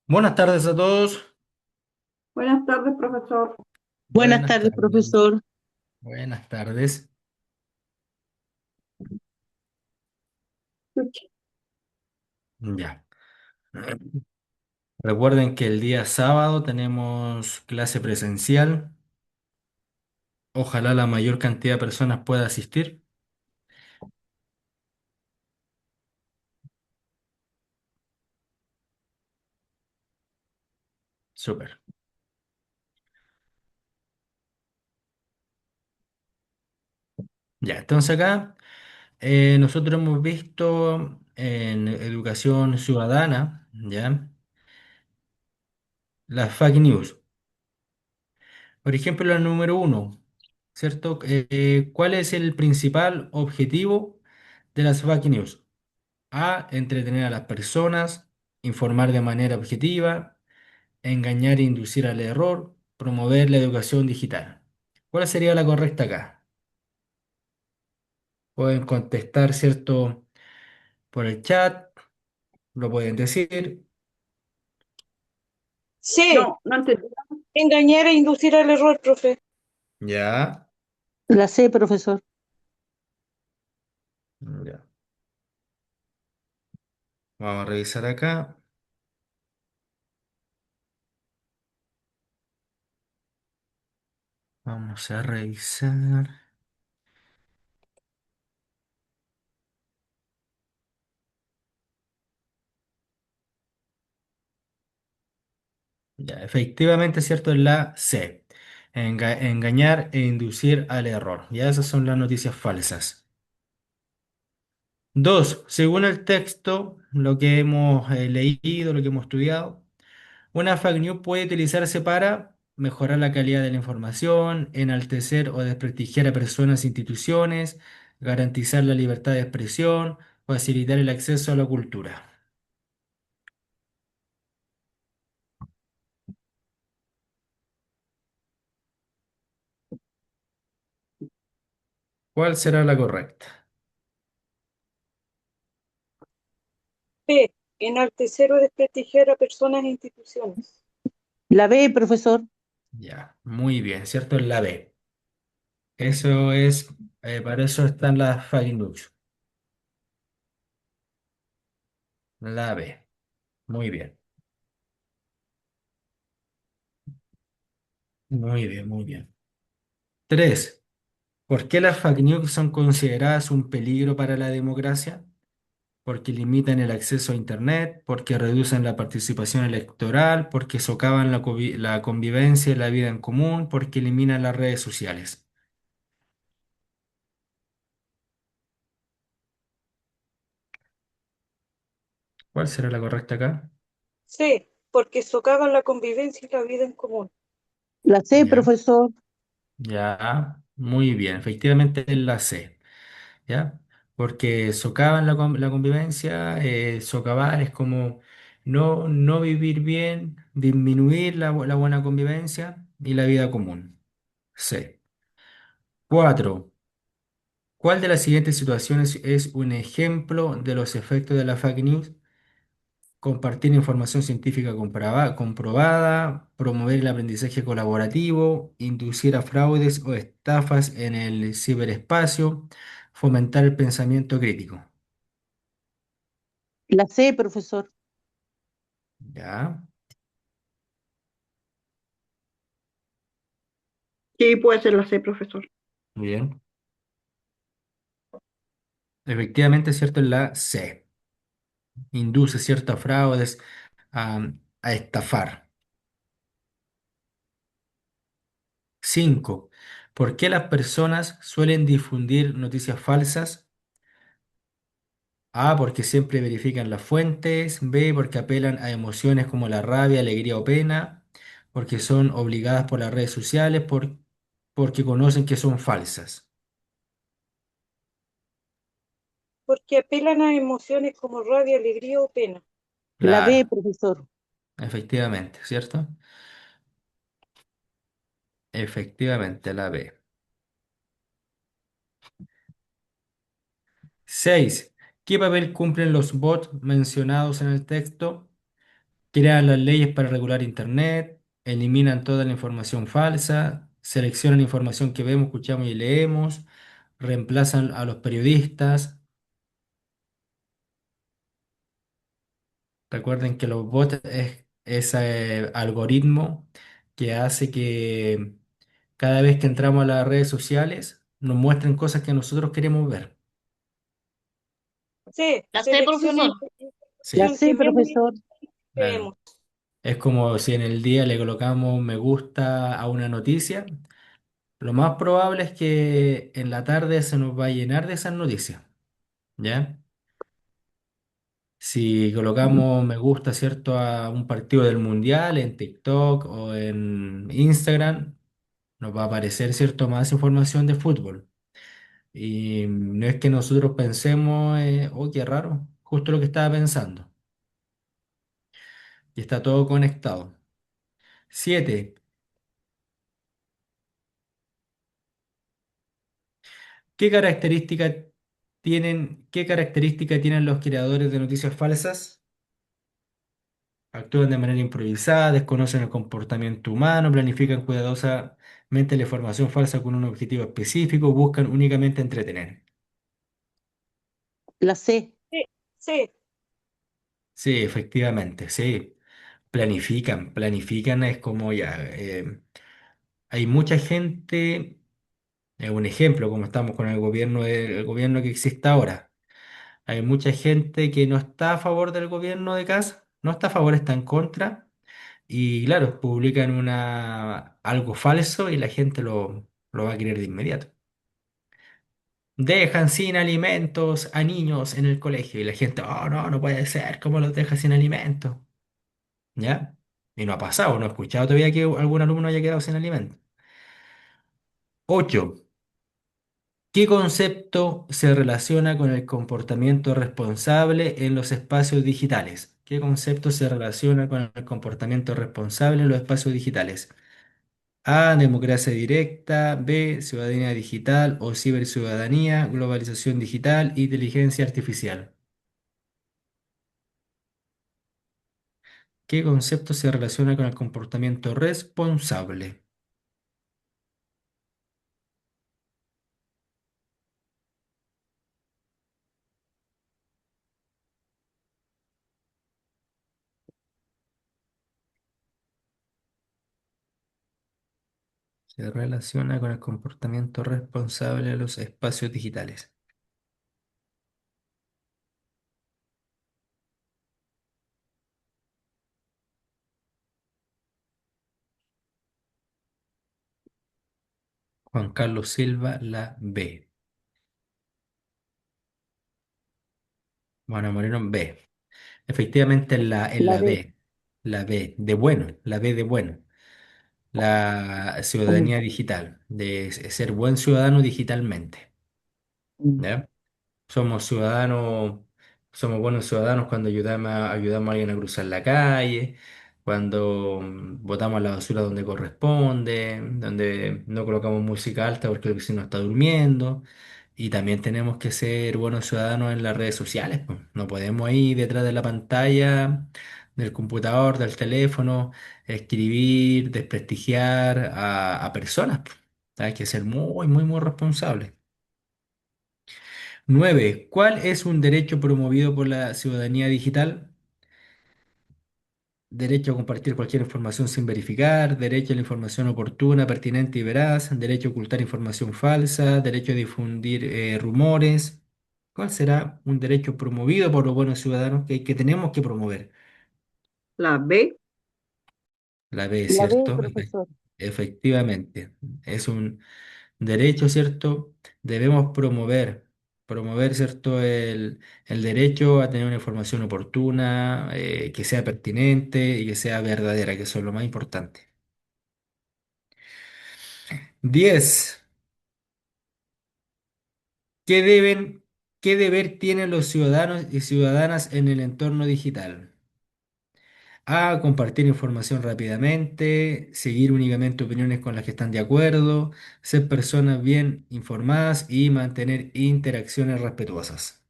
Buenas tardes a todos. Buenas tardes, profesor. Buenas Buenas tardes, tardes. profesor. Buenas tardes. Ya. Recuerden que el día sábado tenemos clase presencial. Ojalá la mayor cantidad de personas pueda asistir. Súper. Ya, entonces acá nosotros hemos visto en educación ciudadana, ¿ya? Las fake news. Por ejemplo, la número uno, ¿cierto? ¿Cuál es el principal objetivo de las fake news? A. Entretener a las personas, informar de manera objetiva, engañar e inducir al error, promover la educación digital. ¿Cuál sería la correcta acá? Pueden contestar, ¿cierto? Por el chat, lo pueden decir. C. No, no entendí. Engañar e inducir al error, profe. Ya. La C, profesor. Ya. Vamos a revisar acá. Vamos a revisar. Ya, efectivamente, ¿cierto? Es la C. Engañar e inducir al error. Ya esas son las noticias falsas. Dos, según el texto, lo que hemos leído, lo que hemos estudiado, una fake news puede utilizarse para mejorar la calidad de la información, enaltecer o desprestigiar a personas e instituciones, garantizar la libertad de expresión, facilitar el acceso a la cultura. ¿Cuál será la correcta? P. Enaltecer o desprestigiar a personas e instituciones. La B, profesor. Ya, muy bien, ¿cierto? Es la B. Eso es, para eso están las fake news. La B. Muy bien. Muy bien, muy bien. Tres. ¿Por qué las fake news son consideradas un peligro para la democracia? Porque limitan el acceso a Internet, porque reducen la participación electoral, porque socavan la convivencia y la vida en común, porque eliminan las redes sociales. ¿Cuál será la correcta acá? C. Porque socavan la convivencia y la vida en común. La C, Ya, profesor. ya, muy bien, efectivamente es la C, ¿ya? Porque socavan la convivencia, socavar es como no vivir bien, disminuir la buena convivencia y la vida común. C. Cuatro. ¿Cuál de las siguientes situaciones es un ejemplo de los efectos de la fake news? Compartir información científica comprobada, promover el aprendizaje colaborativo, inducir a fraudes o estafas en el ciberespacio, fomentar el pensamiento crítico. La C, profesor. Ya, Sí, puede ser la C, profesor. muy bien. Efectivamente, es cierto, en la C. Induce ciertos fraudes a estafar. 5. ¿Por qué las personas suelen difundir noticias falsas? A, porque siempre verifican las fuentes. B, porque apelan a emociones como la rabia, alegría o pena. Porque son obligadas por las redes sociales. Porque conocen que son falsas. Porque apelan a emociones como rabia, alegría o pena. La B, Claro, profesor. efectivamente, ¿cierto? Efectivamente, la B. 6. ¿Qué papel cumplen los bots mencionados en el texto? Crean las leyes para regular Internet, eliminan toda la información falsa, seleccionan información que vemos, escuchamos y leemos, reemplazan a los periodistas. Recuerden que los bots es ese algoritmo que hace que cada vez que entramos a las redes sociales nos muestren cosas que nosotros queremos ver. C, La sé, selecciona profesor. información Sí, que vemos y claro. creemos. Es como si en el día le colocamos me gusta a una noticia. Lo más probable es que en la tarde se nos va a llenar de esas noticias, ¿ya? Si colocamos me gusta, ¿cierto?, a un partido del Mundial en TikTok o en Instagram, nos va a aparecer, ¿cierto?, más información de fútbol. Y no es que nosotros pensemos, oh, qué raro, justo lo que estaba pensando. Y está todo conectado. 7. ¿Qué característica tienen los creadores de noticias falsas? Actúan de manera improvisada, desconocen el comportamiento humano, planifican cuidadosamente la información falsa con un objetivo específico, buscan únicamente entretener. La C. C, C, Sí, efectivamente, sí. Planifican es como ya. Hay mucha gente, un ejemplo, como estamos con el gobierno que existe ahora. Hay mucha gente que no está a favor del gobierno de casa, no está a favor, está en contra. Y claro, publican algo falso y la gente lo va a querer de inmediato. Dejan sin alimentos a niños en el colegio y la gente, oh no, no puede ser, ¿cómo los deja sin alimentos? ¿Ya? Y no ha pasado, no he escuchado todavía que algún alumno haya quedado sin alimentos. 8. ¿Qué concepto se relaciona con el comportamiento responsable en los espacios digitales? ¿Qué concepto se relaciona con el comportamiento responsable en los espacios digitales? A, democracia directa; B, ciudadanía digital o ciberciudadanía; globalización digital; inteligencia artificial. ¿Qué concepto se relaciona con el comportamiento responsable? Se relaciona con el comportamiento responsable de los espacios digitales. Juan Carlos Silva, la B. Juana Moreno, B. Efectivamente, en La la D. B. La B, de bueno, la B de bueno. La Mm, ciudadanía digital, de ser buen ciudadano digitalmente. mm. ¿Ya? Somos ciudadanos, somos buenos ciudadanos cuando ayudamos a alguien a cruzar la calle, cuando botamos la basura donde corresponde, donde no colocamos música alta porque el vecino está durmiendo. Y también tenemos que ser buenos ciudadanos en las redes sociales, pues. No podemos ir detrás de la pantalla del computador, del teléfono, escribir, desprestigiar a personas, pues. Hay que ser muy, muy, muy responsables. 9. ¿Cuál es un derecho promovido por la ciudadanía digital? Derecho a compartir cualquier información sin verificar, derecho a la información oportuna, pertinente y veraz, derecho a ocultar información falsa, derecho a difundir rumores. ¿Cuál será un derecho promovido por los buenos ciudadanos que tenemos que promover? La B. La B, La B, ¿cierto? profesor. Efectivamente, es un derecho, ¿cierto? Debemos promover, ¿cierto? El derecho a tener una información oportuna, que sea pertinente y que sea verdadera, que eso es lo más importante. 10. ¿Qué deben, qué deber tienen los ciudadanos y ciudadanas en el entorno digital? A, compartir información rápidamente; seguir únicamente opiniones con las que están de acuerdo; ser personas bien informadas y mantener interacciones respetuosas.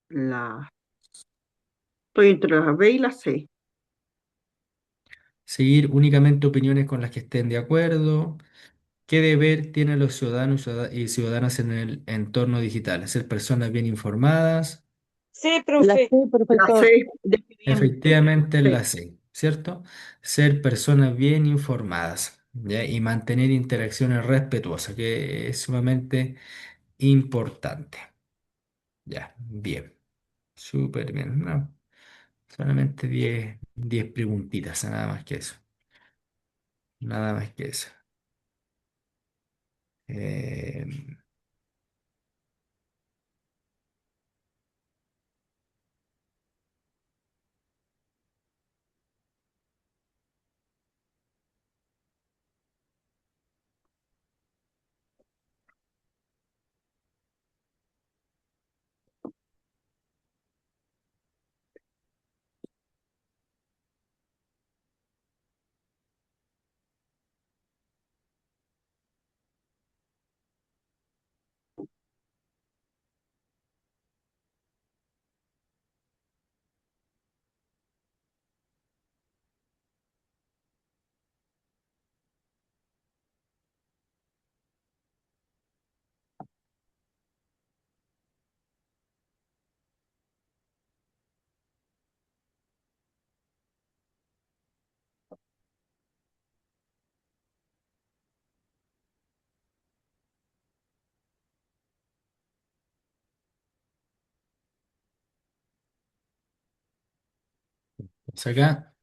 La Estoy entre la B y la C. Seguir únicamente opiniones con las que estén de acuerdo. ¿Qué deber tienen los ciudadanos y ciudadanas en el entorno digital? Ser personas bien informadas. Sí, La profe. C, La profesor. C, definitivamente. Efectivamente es la Sí. C, ¿cierto? Ser personas bien informadas, ¿ya? Y mantener interacciones respetuosas, que es sumamente importante. Ya, bien, súper bien. No, solamente 10 preguntitas, nada más que eso. Nada más que eso. Eh, pues acá,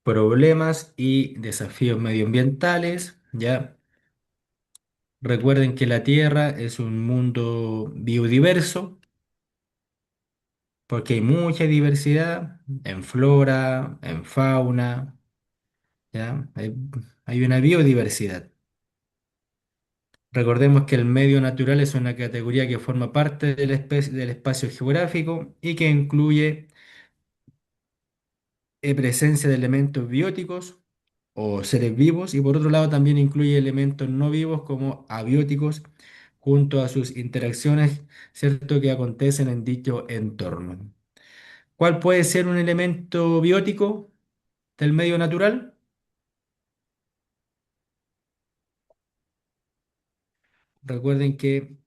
problemas y desafíos medioambientales, ¿ya? Recuerden que la Tierra es un mundo biodiverso porque hay mucha diversidad en flora, en fauna, ¿ya? Hay una biodiversidad. Recordemos que el medio natural es una categoría que forma parte del espacio geográfico y que incluye presencia de elementos bióticos o seres vivos y por otro lado también incluye elementos no vivos como abióticos junto a sus interacciones, ¿cierto?, que acontecen en dicho entorno. ¿Cuál puede ser un elemento biótico del medio natural? Recuerden que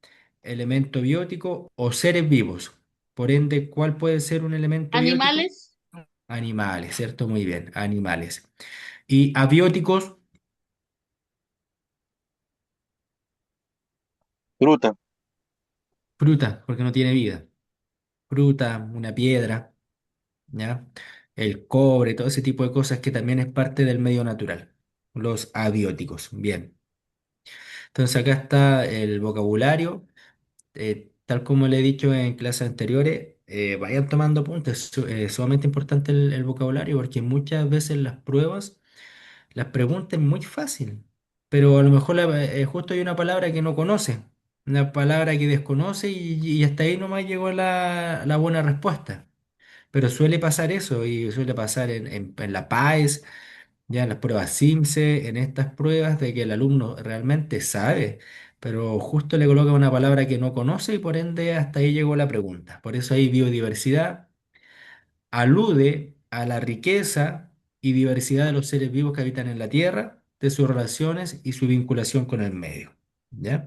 elemento biótico o seres vivos. Por ende, ¿cuál puede ser un elemento biótico? Animales. Animales, ¿cierto? Muy bien, animales. Y abióticos, Fruta. fruta, porque no tiene vida. Fruta, una piedra, ¿ya? El cobre, todo ese tipo de cosas que también es parte del medio natural. Los abióticos, bien. Entonces acá está el vocabulario. Tal como le he dicho en clases anteriores, vayan tomando apuntes. Es sumamente importante el vocabulario porque muchas veces las pruebas las preguntas es muy fácil, pero a lo mejor justo hay una palabra que no conoce, una palabra que desconoce y hasta ahí nomás llegó la buena respuesta. Pero suele pasar eso y suele pasar en la PAES, ya en las pruebas SIMSE, en estas pruebas de que el alumno realmente sabe, pero justo le coloca una palabra que no conoce y por ende hasta ahí llegó la pregunta. Por eso hay biodiversidad alude a la riqueza y diversidad de los seres vivos que habitan en la Tierra, de sus relaciones y su vinculación con el medio. ¿Ya?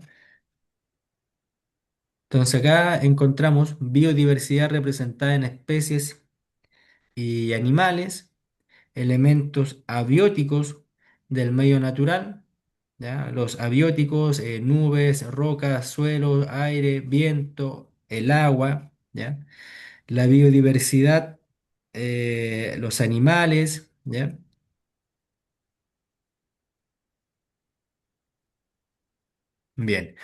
Entonces acá encontramos biodiversidad representada en especies y animales, elementos abióticos del medio natural, ¿ya? Los abióticos, nubes, rocas, suelo, aire, viento, el agua, ¿ya? La biodiversidad, los animales, ¿ya? Bien.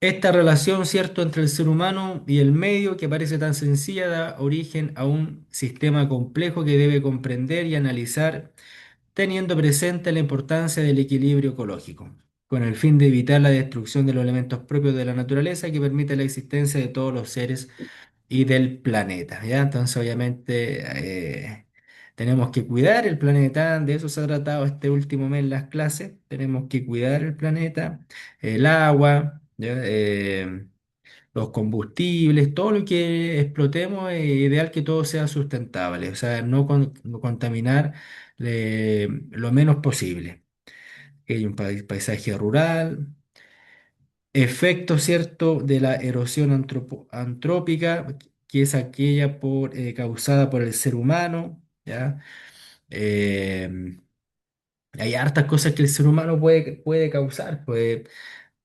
Esta relación, ¿cierto?, entre el ser humano y el medio, que parece tan sencilla, da origen a un sistema complejo que debe comprender y analizar, teniendo presente la importancia del equilibrio ecológico, con el fin de evitar la destrucción de los elementos propios de la naturaleza que permite la existencia de todos los seres y del planeta, ¿ya? Entonces, obviamente, tenemos que cuidar el planeta, de eso se ha tratado este último mes en las clases, tenemos que cuidar el planeta, el agua. ¿ya? Los combustibles, todo lo que explotemos, es ideal que todo sea sustentable, o sea, no contaminar lo menos posible. Que hay un paisaje rural, efecto cierto de la erosión antrópica, que es aquella causada por el ser humano, ¿ya? Eh, Hay hartas cosas que el ser humano puede causar, puede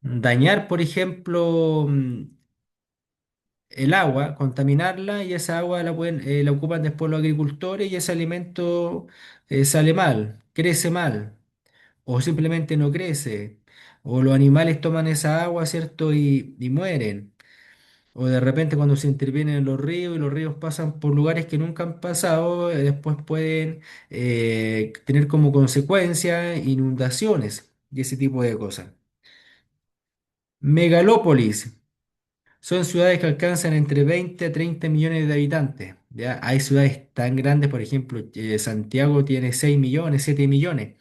dañar, por ejemplo, el agua, contaminarla y esa agua la ocupan después los agricultores y ese alimento sale mal, crece mal o simplemente no crece. O los animales toman esa agua, ¿cierto? Y mueren. O de repente cuando se intervienen en los ríos y los ríos pasan por lugares que nunca han pasado, después pueden tener como consecuencia inundaciones y ese tipo de cosas. Megalópolis. Son ciudades que alcanzan entre 20 a 30 millones de habitantes. ¿Ya? Hay ciudades tan grandes, por ejemplo, Santiago tiene 6 millones, 7 millones.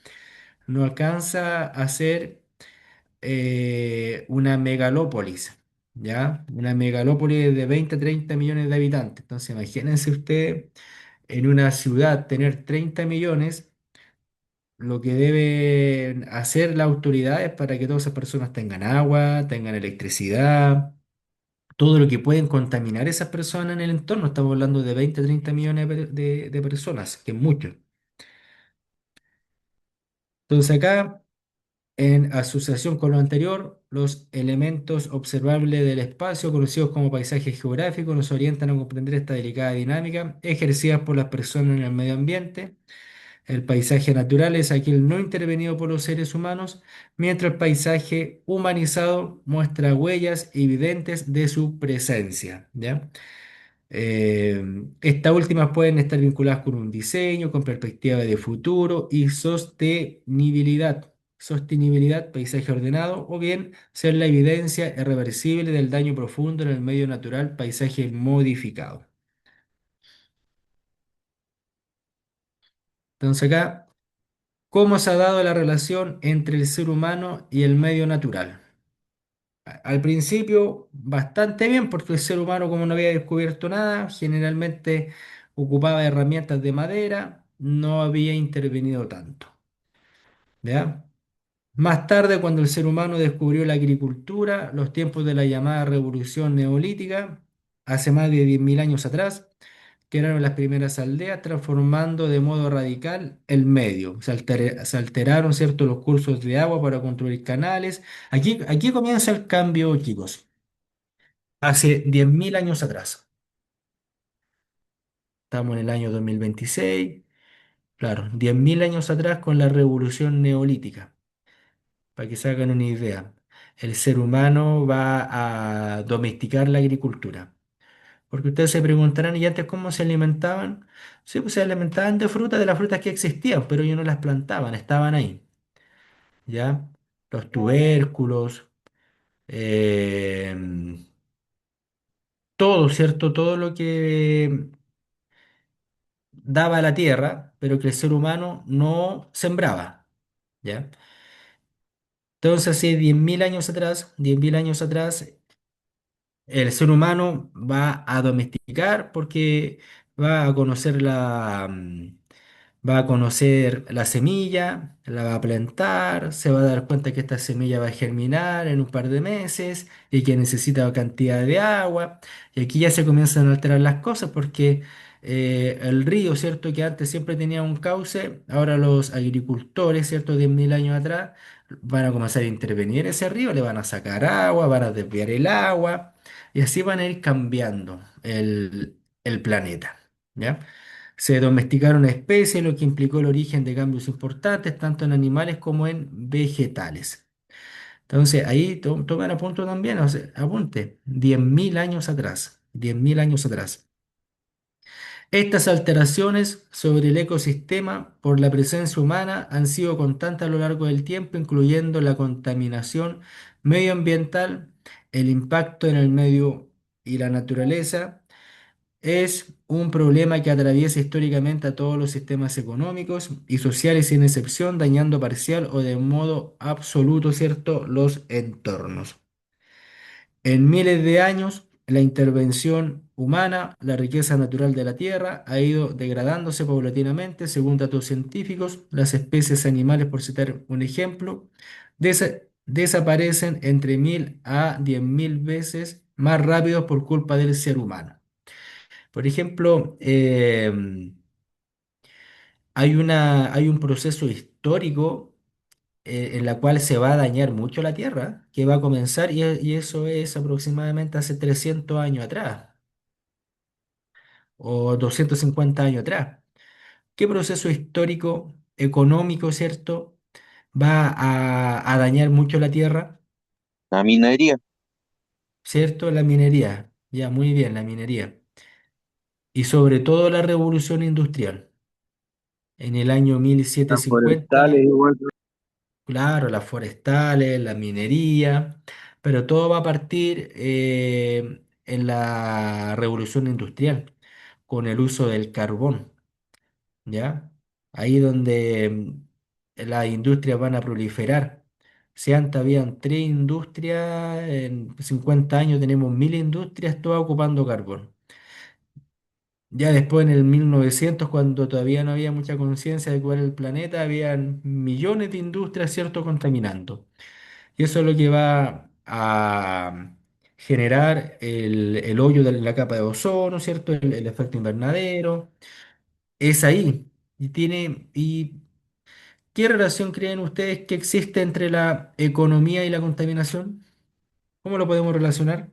No alcanza a ser una megalópolis, ¿ya? Una megalópolis de 20 a 30 millones de habitantes. Entonces, imagínense usted en una ciudad tener 30 millones, lo que deben hacer las autoridades para que todas esas personas tengan agua, tengan electricidad, todo lo que pueden contaminar esas personas en el entorno. Estamos hablando de 20 a 30 millones de personas, que es mucho. Entonces, acá, en asociación con lo anterior, los elementos observables del espacio, conocidos como paisajes geográficos, nos orientan a comprender esta delicada dinámica ejercida por las personas en el medio ambiente. El paisaje natural es aquel no intervenido por los seres humanos, mientras el paisaje humanizado muestra huellas evidentes de su presencia, ¿ya? Estas últimas pueden estar vinculadas con un diseño, con perspectiva de futuro y sostenibilidad. Sostenibilidad, paisaje ordenado, o bien ser la evidencia irreversible del daño profundo en el medio natural, paisaje modificado. Entonces acá, ¿cómo se ha dado la relación entre el ser humano y el medio natural? Al principio, bastante bien, porque el ser humano, como no había descubierto nada, generalmente ocupaba herramientas de madera, no había intervenido tanto. ¿Ya? Más tarde, cuando el ser humano descubrió la agricultura, los tiempos de la llamada revolución neolítica, hace más de 10.000 años atrás, crearon las primeras aldeas, transformando de modo radical el medio. Se alteraron, ¿cierto?, los cursos de agua para construir canales. Aquí comienza el cambio, chicos. Hace 10.000 años atrás. Estamos en el año 2026. Claro, 10.000 años atrás con la revolución neolítica. Para que se hagan una idea. El ser humano va a domesticar la agricultura. Porque ustedes se preguntarán, ¿y antes cómo se alimentaban? Sí, pues se alimentaban de frutas, de las frutas que existían, pero ellos no las plantaban, estaban ahí. ¿Ya? Los tubérculos, eh, todo, ¿cierto? Todo lo que daba la tierra, pero que el ser humano no sembraba. ¿Ya? Entonces, hace 10.000 años atrás, 10.000 años atrás, el ser humano va a domesticar porque va a conocer va a conocer la semilla, la va a plantar, se va a dar cuenta que esta semilla va a germinar en un par de meses y que necesita cantidad de agua. Y aquí ya se comienzan a alterar las cosas porque el río, ¿cierto? Que antes siempre tenía un cauce, ahora los agricultores, ¿cierto? 10.000 años atrás van a comenzar a intervenir ese río, le van a sacar agua, van a desviar el agua y así van a ir cambiando el planeta. ¿Ya? Se domesticaron especies, lo que implicó el origen de cambios importantes, tanto en animales como en vegetales. Entonces, ahí toman a punto también, o sea, apunte, 10.000 años atrás, 10.000 años atrás. Estas alteraciones sobre el ecosistema por la presencia humana han sido constantes a lo largo del tiempo, incluyendo la contaminación medioambiental, el impacto en el medio y la naturaleza. Es un problema que atraviesa históricamente a todos los sistemas económicos y sociales sin excepción, dañando parcial o de modo absoluto, ¿cierto?, los entornos. En miles de años, la intervención humana, la riqueza natural de la Tierra ha ido degradándose paulatinamente. Según datos científicos, las especies animales, por citar un ejemplo, desaparecen entre 1000 a 10.000 veces más rápido por culpa del ser humano. Por ejemplo, hay un proceso histórico en la cual se va a dañar mucho la Tierra, que va a comenzar, y eso es aproximadamente hace 300 años atrás, o 250 años atrás. ¿Qué proceso histórico, económico, cierto, va a dañar mucho la Tierra? La minería. ¿Cierto? La minería. Ya, muy bien, la minería. Y sobre todo la revolución industrial. En el año Las forestales 1750. igual. Claro, las forestales, la minería, pero todo va a partir en la revolución industrial, con el uso del carbón, ¿ya? Ahí donde las industrias van a proliferar. Si antes habían 3 industrias, en 50 años tenemos 1000 industrias, todas ocupando carbón. Ya después en el 1900, cuando todavía no había mucha conciencia de cuál era el planeta, habían millones de industrias, ¿cierto?, contaminando. Y eso es lo que va a generar el hoyo de la capa de ozono, ¿cierto? El efecto invernadero. Es ahí. ¿Y qué relación creen ustedes que existe entre la economía y la contaminación? ¿Cómo lo podemos relacionar?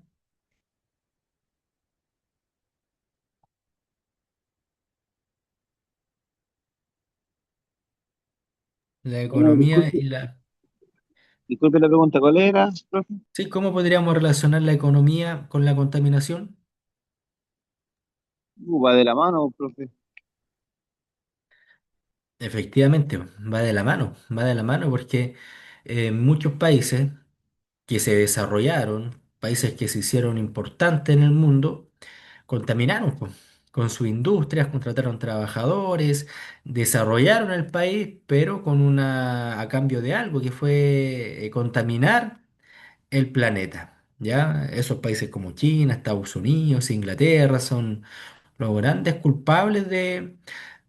La ¿Cómo? economía y la... Disculpe la pregunta, ¿cuál era, profe? Sí, ¿cómo podríamos relacionar la economía con la contaminación? Va de la mano, profe. Efectivamente, va de la mano porque muchos países que se desarrollaron, países que se hicieron importantes en el mundo, contaminaron pues, con sus industrias, contrataron trabajadores, desarrollaron el país, pero a cambio de algo que fue contaminar el planeta. ¿Ya? Esos países como China, Estados Unidos, Inglaterra son los grandes culpables de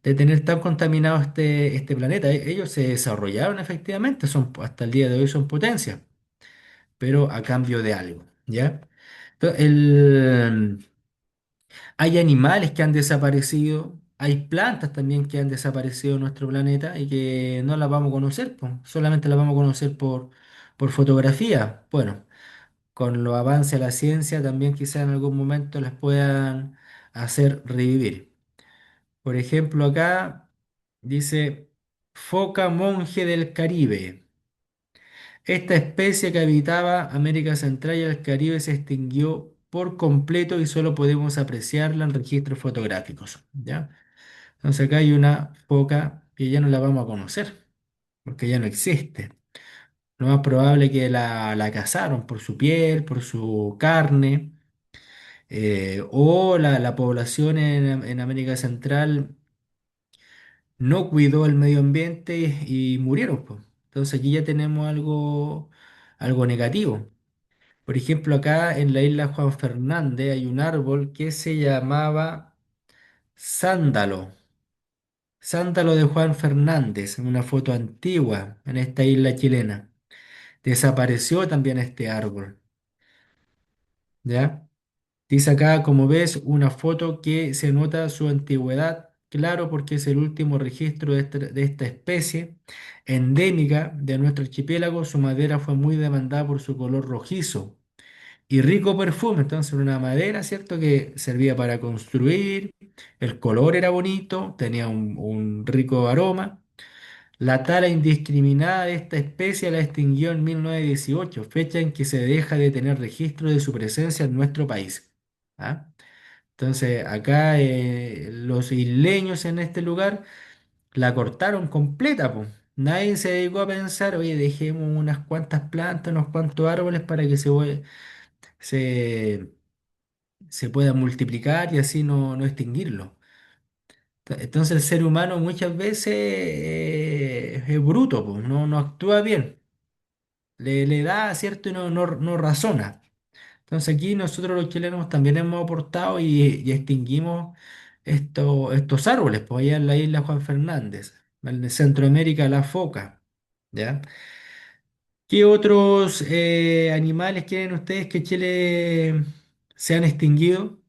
tener tan contaminado este planeta. Ellos se desarrollaron efectivamente, hasta el día de hoy son potencias, pero a cambio de algo, ¿ya? Hay animales que han desaparecido, hay plantas también que han desaparecido en nuestro planeta y que no las vamos a conocer, po, solamente las vamos a conocer por fotografía. Bueno, con los avances de la ciencia también quizás en algún momento las puedan hacer revivir. Por ejemplo, acá dice foca monje del Caribe. Esta especie que habitaba América Central y el Caribe se extinguió por completo y solo podemos apreciarla en registros fotográficos, ¿ya? Entonces acá hay una foca que ya no la vamos a conocer, porque ya no existe. Lo más probable es que la cazaron por su piel, por su carne, o la población en América Central no cuidó el medio ambiente y murieron, pues. Entonces aquí ya tenemos algo negativo. Por ejemplo, acá en la isla Juan Fernández hay un árbol que se llamaba sándalo, sándalo de Juan Fernández, en una foto antigua en esta isla chilena. Desapareció también este árbol, ¿ya? Dice acá, como ves, una foto que se nota su antigüedad, claro, porque es el último registro de esta especie endémica de nuestro archipiélago. Su madera fue muy demandada por su color rojizo y rico perfume. Entonces, una madera, ¿cierto? Que servía para construir, el color era bonito, tenía un rico aroma. La tala indiscriminada de esta especie la extinguió en 1918, fecha en que se deja de tener registro de su presencia en nuestro país. ¿Ah? Entonces, acá los isleños en este lugar la cortaron completa, po. Nadie se dedicó a pensar, oye, dejemos unas cuantas plantas, unos cuantos árboles para que se, se pueda multiplicar y así no extinguirlo. Entonces el ser humano muchas veces es bruto, pues, no actúa bien, le da, ¿cierto? Y no razona. Entonces aquí nosotros los chilenos también hemos aportado y extinguimos estos árboles, pues allá en la isla Juan Fernández, en Centroamérica la foca, ¿ya? ¿Qué otros animales quieren ustedes que Chile se han extinguido?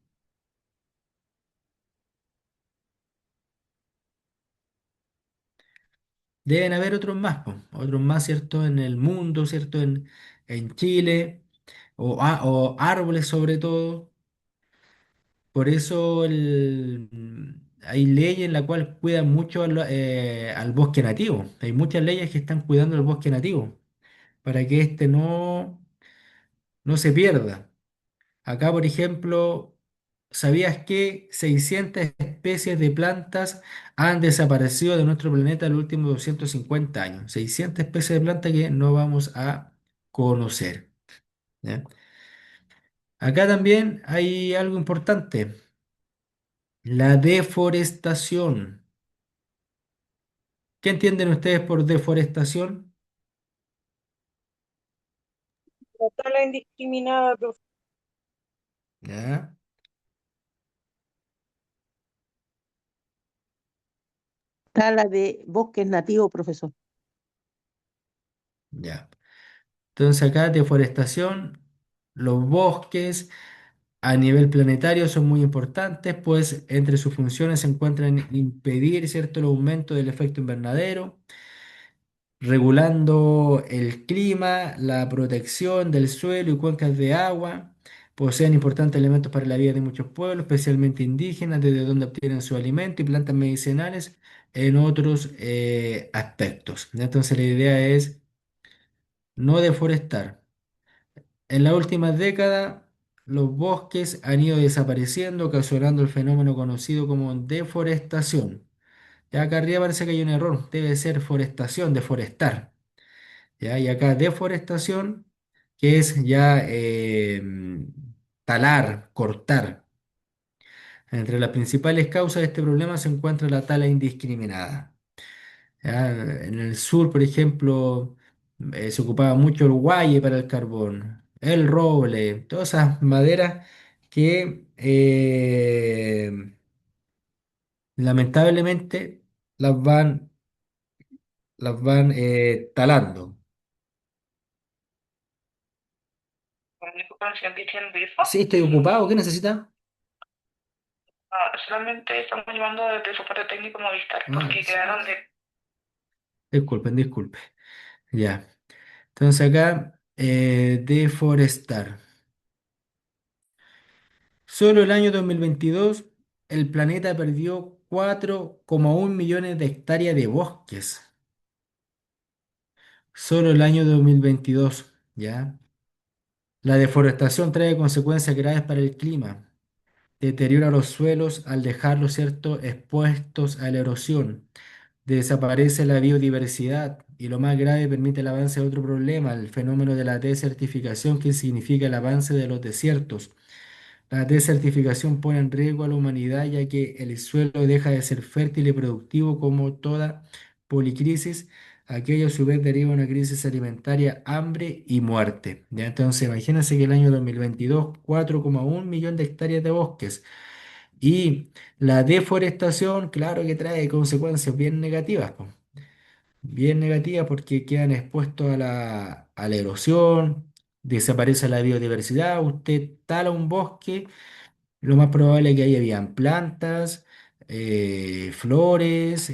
Deben haber otros más, po, otros más, ¿cierto? En el mundo, ¿cierto? En Chile, o árboles sobre todo. Por eso hay leyes en las cuales cuidan mucho al bosque nativo. Hay muchas leyes que están cuidando el bosque nativo para que este no se pierda. Acá, por ejemplo, ¿sabías que 600 especies de plantas han desaparecido de nuestro planeta en los últimos 250 años? 600 especies de plantas que no vamos a conocer. ¿Ya? Acá también hay algo importante, la deforestación. ¿Qué entienden ustedes por deforestación? La tala indiscriminada, profe. ¿Ya? Tala de bosques nativos, profesor. Ya. Entonces acá deforestación, los bosques a nivel planetario son muy importantes, pues entre sus funciones se encuentran impedir, ¿cierto?, el aumento del efecto invernadero, regulando el clima, la protección del suelo y cuencas de agua. Poseen importantes elementos para la vida de muchos pueblos, especialmente indígenas, desde donde obtienen su alimento y plantas medicinales en otros aspectos. Entonces la idea es no deforestar. En las últimas décadas, los bosques han ido desapareciendo, ocasionando el fenómeno conocido como deforestación. Ya acá arriba parece que hay un error, debe ser forestación, deforestar. ¿Ya? Y acá deforestación, que es ya talar, cortar. Entre las principales causas de este problema se encuentra la tala indiscriminada. ¿Ya? En el sur, por ejemplo, se ocupaba mucho el guaye para el carbón, el roble, todas esas maderas que lamentablemente las las van talando. Disculpen si aquí tienen grifo. Sí, estoy ocupado, ¿qué necesita? Solamente estamos llamando de soporte técnico Movistar Ah, porque sí. quedaron de... Disculpen, disculpen. Ya. Entonces acá, deforestar. Solo el año 2022 el planeta perdió 4,1 millones de hectáreas de bosques. Solo el año 2022, ¿ya? La deforestación trae consecuencias graves para el clima. Deteriora los suelos al dejarlos, ¿cierto?, expuestos a la erosión. Desaparece la biodiversidad y lo más grave permite el avance de otro problema, el fenómeno de la desertificación, que significa el avance de los desiertos. La desertificación pone en riesgo a la humanidad ya que el suelo deja de ser fértil y productivo como toda policrisis. Aquello a su vez deriva en una crisis alimentaria, hambre y muerte. ¿Ya? Entonces imagínense que el año 2022, 4,1 millón de hectáreas de bosques. Y la deforestación, claro que trae consecuencias bien negativas, po. Bien negativas porque quedan expuestos a la erosión, desaparece la biodiversidad. Usted tala un bosque, lo más probable es que ahí habían plantas, flores,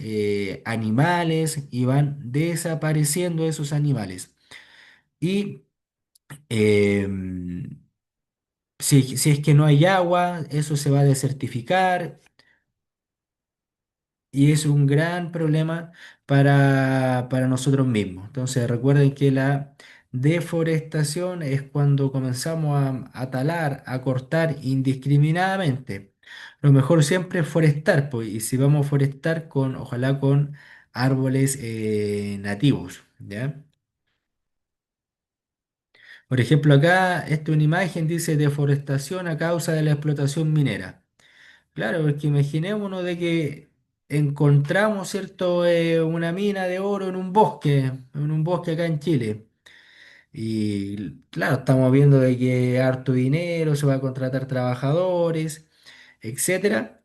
animales, y van desapareciendo esos animales. Y si es que no hay agua, eso se va a desertificar y es un gran problema para nosotros mismos. Entonces recuerden que la deforestación es cuando comenzamos a talar, a cortar indiscriminadamente. Lo mejor siempre es forestar, pues, y si vamos a forestar ojalá con árboles nativos, ¿ya? Por ejemplo, acá, esta es una imagen, dice deforestación a causa de la explotación minera. Claro, porque imaginémonos de que encontramos, ¿cierto?, una mina de oro en un bosque acá en Chile. Y claro, estamos viendo de que harto dinero, se va a contratar trabajadores, etcétera,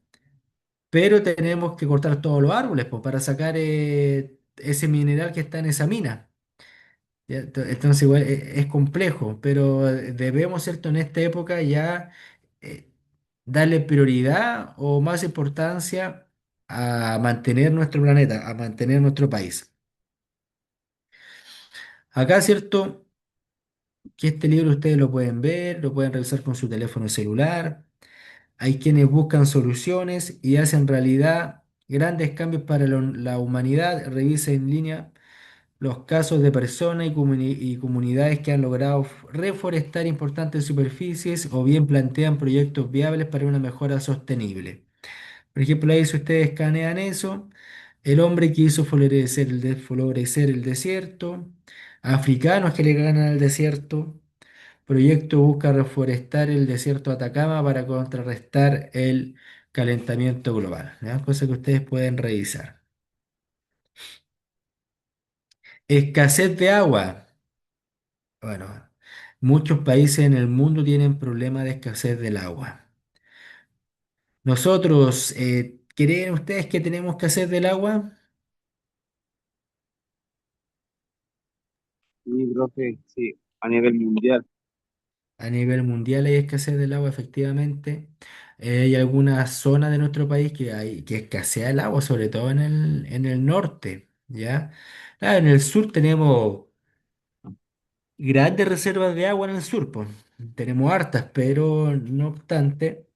pero tenemos que cortar todos los árboles pues, para sacar ese mineral que está en esa mina. ¿Ya? Entonces igual es complejo, pero debemos, ¿cierto? En esta época ya eh, darle prioridad o más importancia a mantener nuestro planeta, a mantener nuestro país. Acá, ¿cierto? Que este libro ustedes lo pueden ver, lo pueden revisar con su teléfono celular. Hay quienes buscan soluciones y hacen realidad grandes cambios para la humanidad. Revisa en línea los casos de personas y comunidades que han logrado reforestar importantes superficies o bien plantean proyectos viables para una mejora sostenible. Por ejemplo, ahí si ustedes escanean eso, el hombre que hizo florecer el desierto, africanos que le ganan al desierto, proyecto busca reforestar el desierto de Atacama para contrarrestar el calentamiento global, ¿ya? Cosa que ustedes pueden revisar. Escasez de agua. Bueno, muchos países en el mundo tienen problemas de escasez del agua. Nosotros, ¿creen ustedes que tenemos escasez del agua? Sí, profe, sí, a nivel mundial. A nivel mundial hay escasez del agua, efectivamente. Hay algunas zonas de nuestro país que escasea el agua, sobre todo en el norte, ¿ya? Claro, en el sur tenemos grandes reservas de agua en el sur, pues. Tenemos hartas, pero no obstante,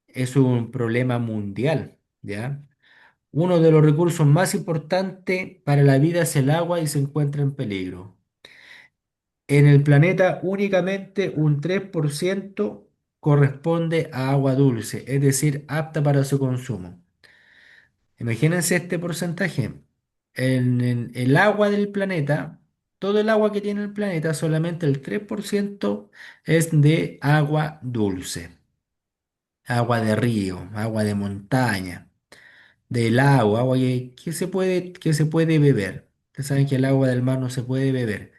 es un problema mundial, ¿ya? Uno de los recursos más importantes para la vida es el agua y se encuentra en peligro. En el planeta únicamente un 3% corresponde a agua dulce, es decir, apta para su consumo. Imagínense este porcentaje. En el agua del planeta, todo el agua que tiene el planeta, solamente el 3% es de agua dulce. Agua de río, agua de montaña, de lago, agua que se puede beber. Ustedes saben que el agua del mar no se puede beber.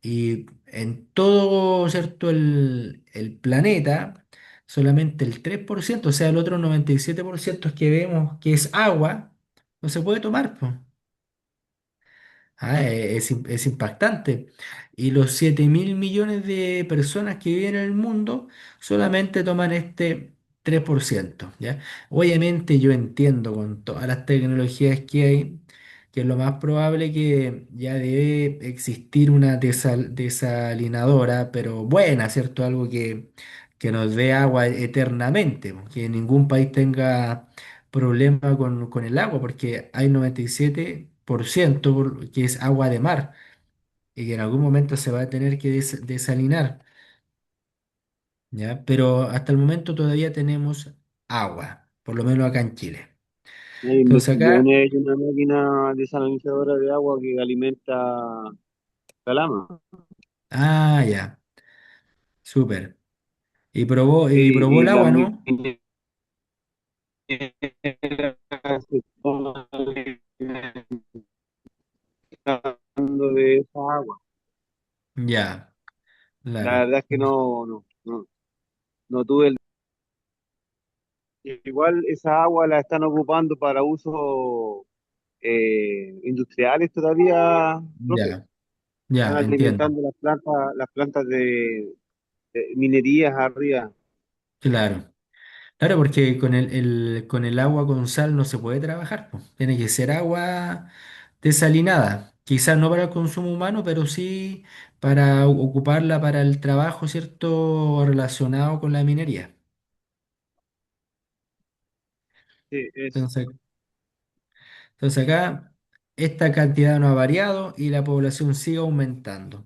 Y en todo, ¿cierto? El planeta, solamente el 3%, o sea, el otro 97% que vemos que es agua, no se puede tomar, pues. Es impactante. Y los 7.000 millones de personas que viven en el mundo solamente toman este 3%, ¿ya? Obviamente yo entiendo con todas las tecnologías que hay, que es lo más probable que ya debe existir una desalinadora, pero buena, ¿cierto? Algo que nos dé agua eternamente, que ningún país tenga problema con el agua, porque hay 97% que es agua de mar y que en algún momento se va a tener que desalinar, ¿ya? Pero hasta el momento todavía tenemos agua, por lo menos acá en Chile. En Entonces acá, investigaciones hay una máquina desalinizadora de agua que alimenta calama. ya, súper. Y probó Y el las agua, ¿no? mineras se toman alimentando de esa agua. Ya, La claro. verdad es que no tuve el... Igual esa agua la están ocupando para usos industriales todavía, profe. Ya, Están ya, entiendo. alimentando las plantas de minerías arriba. Claro. Claro, porque con el agua con sal no se puede trabajar, po. Tiene que ser agua desalinada. Quizás no para el consumo humano, pero sí para ocuparla para el trabajo, ¿cierto? Relacionado con la minería. Sí, eso. Entonces, entonces acá esta cantidad no ha variado y la población sigue aumentando,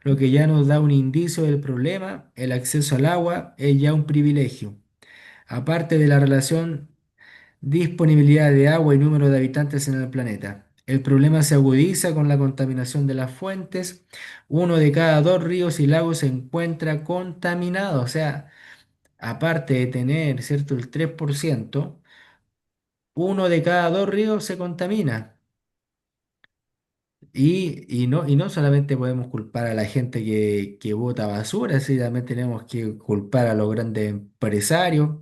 lo que ya nos da un indicio del problema. El acceso al agua es ya un privilegio. Aparte de la relación disponibilidad de agua y número de habitantes en el planeta. El problema se agudiza con la contaminación de las fuentes. Uno de cada dos ríos y lagos se encuentra contaminado. O sea, aparte de tener, ¿cierto?, el 3%, uno de cada dos ríos se contamina. y no solamente podemos culpar a la gente que bota basura, sino también tenemos que culpar a los grandes empresarios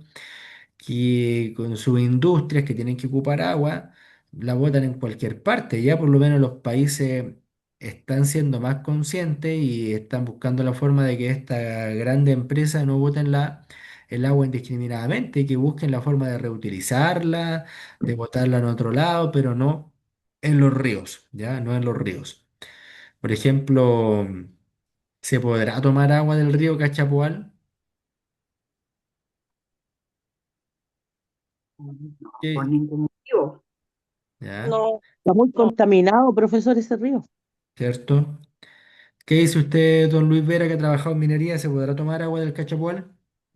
que con sus industrias que tienen que ocupar agua, la botan en cualquier parte. Ya por lo menos los países están siendo más conscientes y están buscando la forma de que esta grande empresa no boten el agua indiscriminadamente y que busquen la forma de reutilizarla, de botarla en otro lado, pero no en los ríos, ¿ya? No en los ríos. Por ejemplo, ¿se podrá tomar agua del río Cachapoal? No, por ¿Qué? ningún motivo. ¿Ya? No, Está muy no. contaminado, profesor, ese río. ¿Cierto? ¿Qué dice usted, don Luis Vera, que ha trabajado en minería? ¿Se podrá tomar agua del Cachapoal?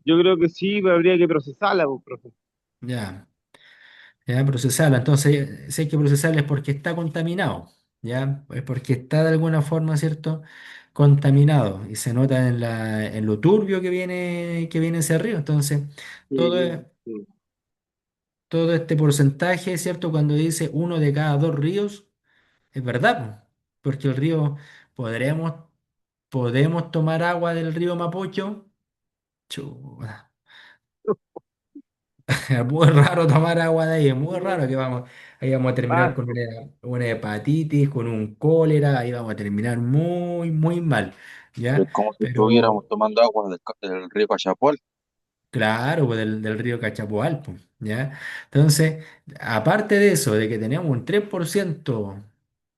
Yo creo que sí, pero habría que procesarla, pues, profe. Ya, ya, procesarla. Entonces, si hay que procesarla es porque está contaminado, ¿ya? Es porque está de alguna forma, ¿cierto? Contaminado y se nota en lo turbio que viene ese río. Entonces, todo, Sí, sí. todo este porcentaje, ¿cierto? Cuando dice uno de cada dos ríos, es verdad, po, porque el río, podremos, podemos tomar agua del río Mapocho. Chuta. Es muy raro tomar agua de ahí, es muy raro que ahí vamos a terminar Ah, con una hepatitis, con un cólera, ahí vamos a terminar muy, muy mal, Es ¿ya? como si estuviéramos Pero tomando agua del río Cachapoal. claro, pues del río Cachapoal, pues, ¿ya? Entonces, aparte de eso, de que tenemos un 3%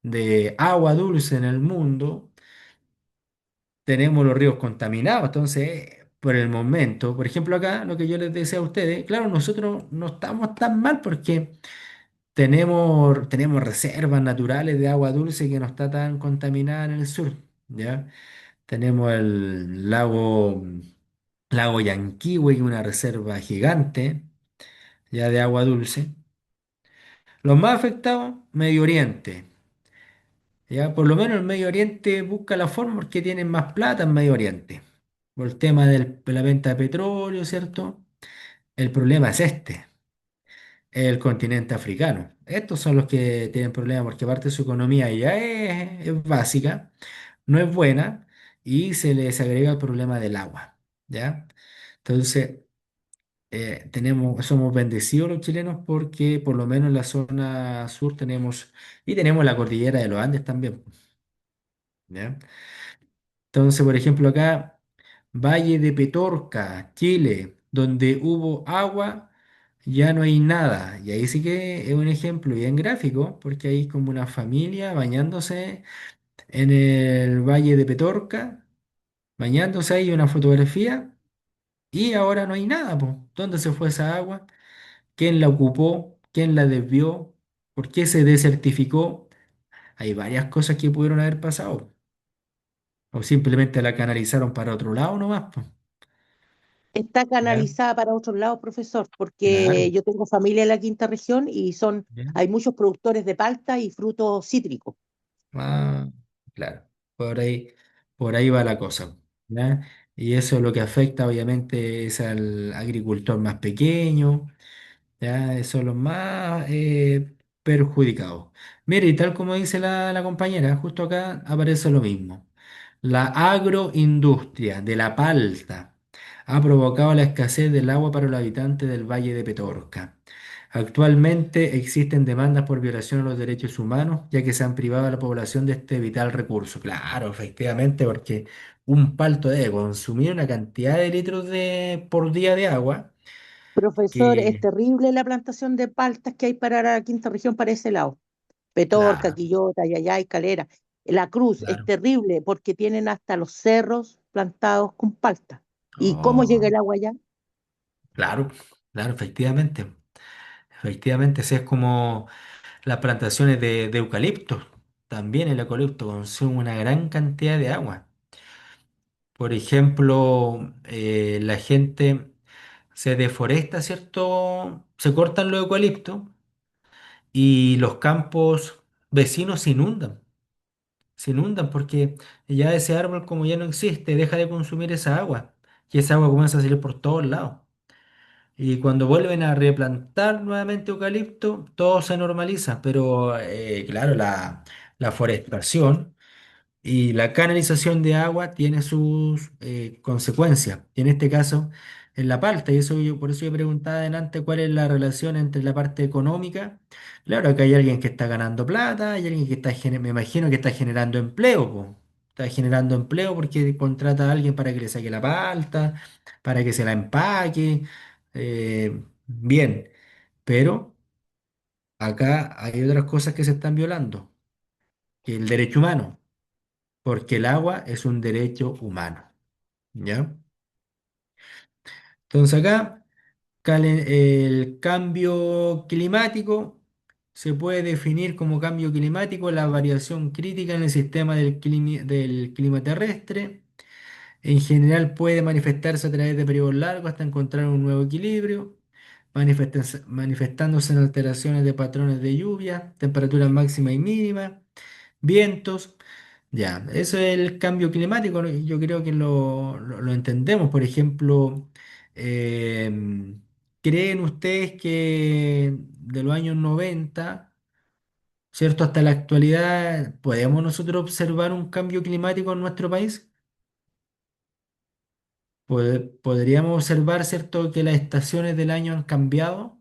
de agua dulce en el mundo, tenemos los ríos contaminados. Entonces, por el momento, por ejemplo acá, lo que yo les decía a ustedes, claro, nosotros no estamos tan mal porque tenemos reservas naturales de agua dulce que no está tan contaminada en el sur, ¿ya? Tenemos el lago Yanquihue, que es una reserva gigante, ya de agua dulce. Los más afectados, Medio Oriente, ¿ya? Por lo menos el Medio Oriente busca la forma porque tienen más plata en Medio Oriente, por el tema de la venta de petróleo, ¿cierto? El problema es este. El continente africano. Estos son los que tienen problemas porque aparte su economía ya es básica, no es buena y se les agrega el problema del agua, ¿ya? Entonces, somos bendecidos los chilenos porque por lo menos en la zona sur tenemos la cordillera de los Andes también, ¿ya? Entonces, por ejemplo, acá, Valle de Petorca, Chile, donde hubo agua, ya no hay nada. Y ahí sí que es un ejemplo bien gráfico, porque hay como una familia bañándose en el Valle de Petorca, bañándose ahí una fotografía, y ahora no hay nada, pues. ¿Dónde se fue esa agua? ¿Quién la ocupó? ¿Quién la desvió? ¿Por qué se desertificó? Hay varias cosas que pudieron haber pasado. O simplemente la canalizaron para otro lado nomás, pues. Está ¿Ya? canalizada para otros lados, profesor, porque Claro. yo tengo familia en la quinta región y ¿Ya? hay muchos productores de palta y frutos cítricos. Ah, claro. Por ahí, por ahí va la cosa. ¿Ya? Y eso lo que afecta obviamente es al agricultor más pequeño, ¿ya? Eso es los más perjudicados. Mire, y tal como dice la compañera, justo acá aparece lo mismo. La agroindustria de la palta ha provocado la escasez del agua para los habitantes del Valle de Petorca. Actualmente existen demandas por violación a los derechos humanos, ya que se han privado a la población de este vital recurso. Claro, efectivamente, porque un palto debe consumir una cantidad de litros por día de agua Profesor, es que, terrible la plantación de paltas que hay para la quinta región para ese lado. Petorca, claro, Quillota, Yayay, Calera. La Cruz es claro. terrible porque tienen hasta los cerros plantados con palta. ¿Y cómo llega Oh, el agua allá? claro, claro, efectivamente. Efectivamente, así es como las plantaciones de eucalipto. También el eucalipto consume una gran cantidad de agua. Por ejemplo, la gente se deforesta, ¿cierto? Se cortan los eucaliptos y los campos vecinos se inundan porque ya ese árbol como ya no existe, deja de consumir esa agua y esa agua comienza a salir por todos lados. Y cuando vuelven a replantar nuevamente eucalipto, todo se normaliza, pero claro, la forestación y la canalización de agua tiene sus consecuencias. Y en este caso, en la palta, y eso por eso yo preguntaba adelante cuál es la relación entre la parte económica. Claro que hay alguien que está ganando plata, hay alguien que está, me imagino que está generando empleo, po. Está generando empleo porque contrata a alguien para que le saque la palta, para que se la empaque. Bien, pero acá hay otras cosas que se están violando, que el derecho humano, porque el agua es un derecho humano. ¿Ya? Entonces acá el cambio climático se puede definir como cambio climático la variación crítica en el sistema del clima terrestre. En general puede manifestarse a través de periodos largos hasta encontrar un nuevo equilibrio, manifestándose en alteraciones de patrones de lluvia, temperaturas máximas y mínimas, vientos. Ya, eso es el cambio climático, ¿no? Yo creo que lo entendemos. Por ejemplo, em, ¿creen ustedes que de los años 90, ¿cierto? Hasta la actualidad, podemos nosotros observar un cambio climático en nuestro país? ¿Podríamos observar, ¿cierto?, que las estaciones del año han cambiado?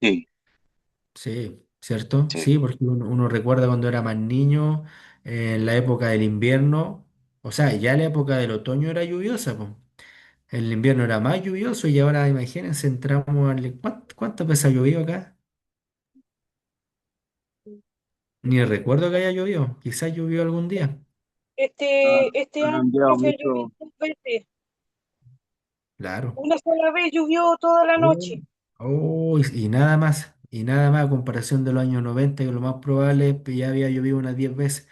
Sí, Sí, ¿cierto? sí. Sí, porque uno recuerda cuando era más niño, en la época del invierno, o sea, ya la época del otoño era lluviosa, pues. El invierno era más lluvioso y ahora imagínense, entramos al... ¿Cuántas veces ha llovido acá? Ni recuerdo que haya llovido, quizás llovió algún día. Ha, Este ha año, cambiado profe, llovió mucho. 2 veces. Claro. Una sola vez llovió toda la Oh, noche. oh, y nada más a comparación de los años 90, que lo más probable es que ya había llovido unas 10 veces.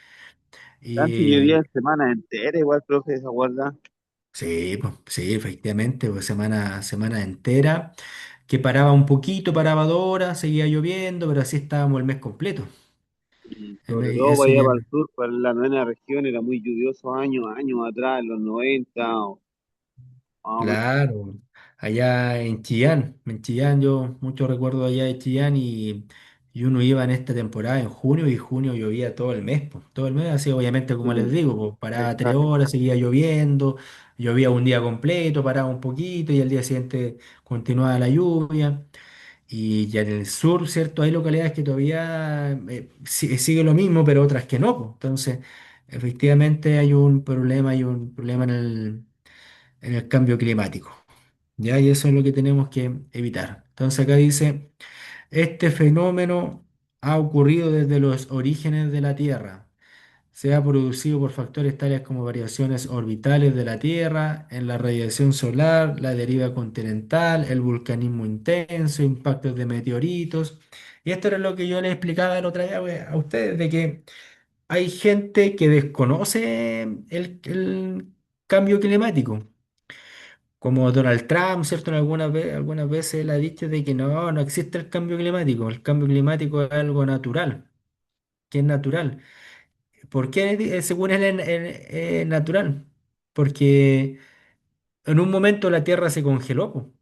Antes Y llovía en semana entera, igual, profe, ¿se acuerda? sí, pues, sí, efectivamente, pues semana entera, que paraba un poquito, paraba 2 horas, seguía lloviendo, pero así estábamos el mes completo. Y El sobre mes- todo para eso allá ya, para el sur, para la novena región, era muy lluvioso años atrás, en los 90, o más o menos. claro, allá en Chillán, yo mucho recuerdo allá de Chillán y uno iba en esta temporada en junio y junio llovía todo el mes, pues, todo el mes, así obviamente como les Sí, digo, pues, paraba tres exacto. horas, seguía lloviendo, llovía un día completo, paraba un poquito y al día siguiente continuaba la lluvia. Y ya en el sur, ¿cierto? Hay localidades que todavía sigue lo mismo, pero otras que no, pues. Entonces, efectivamente hay un problema en el cambio climático. ¿Ya? Y eso es lo que tenemos que evitar. Entonces acá dice, este fenómeno ha ocurrido desde los orígenes de la Tierra. Se ha producido por factores tales como variaciones orbitales de la Tierra, en la radiación solar, la deriva continental, el vulcanismo intenso, impactos de meteoritos. Y esto era lo que yo les explicaba la otra vez a ustedes, de que hay gente que desconoce el cambio climático. Como Donald Trump, ¿cierto? Algunas veces él ha dicho de que no existe el cambio climático. El cambio climático es algo natural, que es natural. ¿Por qué según él es natural? Porque en un momento la Tierra se congeló, po,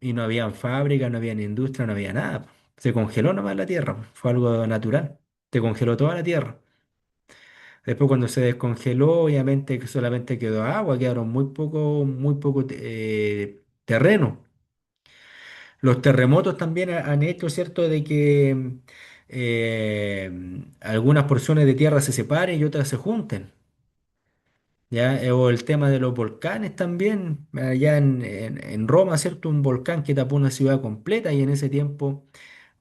y no había fábrica, no había industria, no había nada, po. Se congeló nomás la Tierra, po. Fue algo natural. Se congeló toda la Tierra. Después cuando se descongeló, obviamente que solamente quedó agua, quedaron muy poco terreno. Los terremotos también han hecho, ¿cierto?, de que algunas porciones de tierra se separen y otras se junten. ¿Ya? O el tema de los volcanes también, allá en Roma, ¿cierto? Un volcán que tapó una ciudad completa y en ese tiempo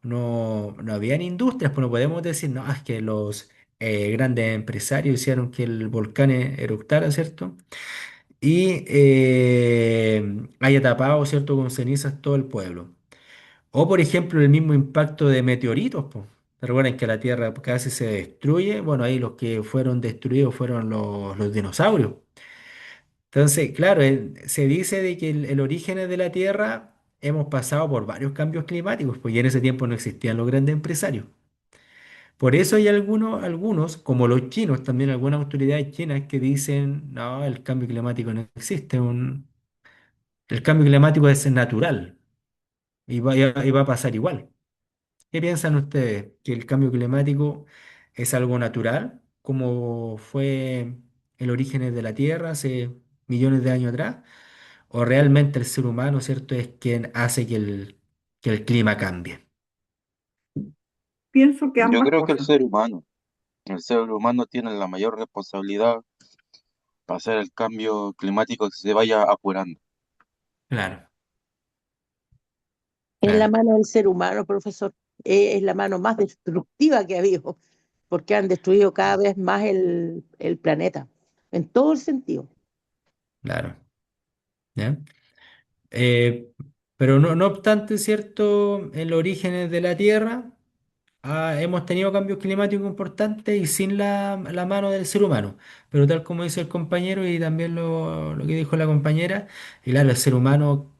no habían industrias, pues no podemos decir, no, es que los grandes empresarios hicieron que el volcán eructara, ¿cierto? Y haya tapado, ¿cierto?, con cenizas todo el pueblo. O por ejemplo el mismo impacto de meteoritos, pues. Recuerden que la Tierra casi se destruye, bueno, ahí los que fueron destruidos fueron los dinosaurios. Entonces, claro, se dice de que el origen de la Tierra hemos pasado por varios cambios climáticos, pues y en ese tiempo no existían los grandes empresarios. Por eso hay algunos, como los chinos, también algunas autoridades chinas que dicen, no, el cambio climático no existe, el cambio climático es natural y va a pasar igual. ¿Qué piensan ustedes? ¿Que el cambio climático es algo natural, como fue el origen de la Tierra hace millones de años atrás? ¿O realmente el ser humano, cierto, es quien hace que el clima cambie? Pienso que Yo ambas creo que cosas. el ser humano tiene la mayor responsabilidad para hacer el cambio climático que se vaya apurando. Claro, En la claro, mano del ser humano, profesor, es la mano más destructiva que ha habido, porque han destruido cada vez más el planeta, en todo el sentido. claro. ¿Ya? Eh, pero no obstante, cierto, en los orígenes de la Tierra hemos tenido cambios climáticos importantes y sin la mano del ser humano. Pero tal como dice el compañero y también lo que dijo la compañera, y claro, el ser humano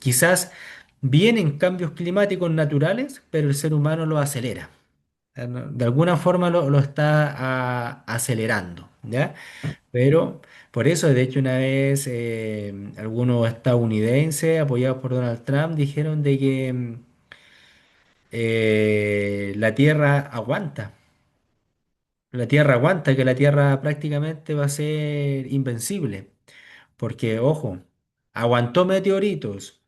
quizás vienen cambios climáticos naturales, pero el ser humano lo acelera. De alguna forma lo está acelerando, ¿ya? Pero por eso, de hecho, una vez algunos estadounidenses apoyados por Donald Trump dijeron de que la Tierra aguanta. La Tierra aguanta, que la Tierra prácticamente va a ser invencible. Porque, ojo, aguantó meteoritos,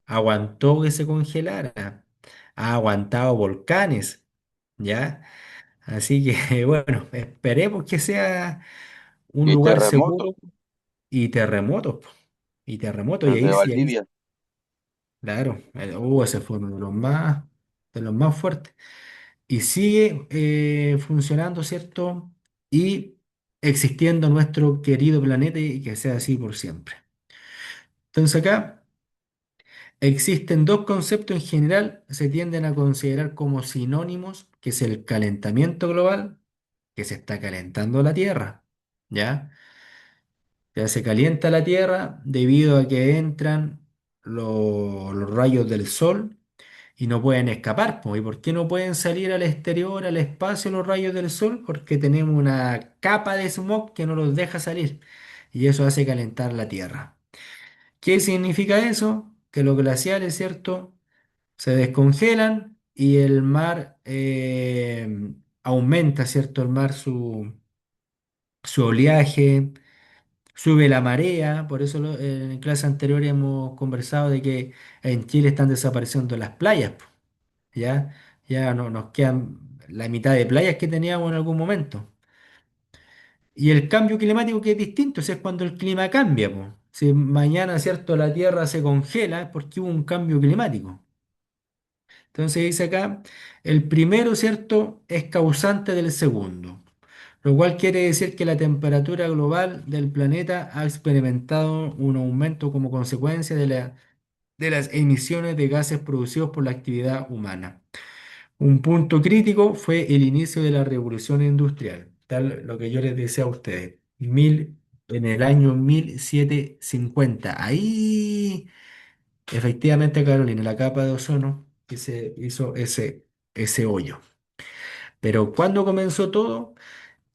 aguantó que se congelara, ha aguantado volcanes, ¿ya? Así que, bueno, esperemos que sea un Y lugar terremotos, seguro y terremotos, po, y terremotos, y el de ahí sí, ahí sí, Valdivia, claro, ese fue uno de los más fuertes. Y sigue funcionando, ¿cierto? Y existiendo nuestro querido planeta y que sea así por siempre. Entonces acá existen dos conceptos en general, se tienden a considerar como sinónimos, que es el calentamiento global, que se está calentando la Tierra, ¿ya? Ya se calienta la Tierra debido a que entran los rayos del Sol y no pueden escapar, po. ¿Y por qué no pueden salir al exterior, al espacio, los rayos del Sol? Porque tenemos una capa de smog que no los deja salir y eso hace calentar la Tierra. ¿Qué significa eso? Que los glaciares, ¿cierto? Se descongelan y el mar aumenta, ¿cierto? El mar su oleaje, sube la marea, por eso en clases anteriores hemos conversado de que en Chile están desapareciendo las playas, po, ¿ya? Ya no nos quedan la mitad de playas que teníamos en algún momento. Y el cambio climático que es distinto, o sea, es cuando el clima cambia, po. Si mañana, ¿cierto?, la Tierra se congela, es porque hubo un cambio climático. Entonces dice acá, el primero, ¿cierto?, es causante del segundo, lo cual quiere decir que la temperatura global del planeta ha experimentado un aumento como consecuencia de las emisiones de gases producidos por la actividad humana. Un punto crítico fue el inicio de la revolución industrial, tal lo que yo les decía a ustedes, en el año 1750. Ahí, efectivamente, Carolina, la capa de ozono que se hizo ese hoyo. Pero ¿cuándo comenzó todo?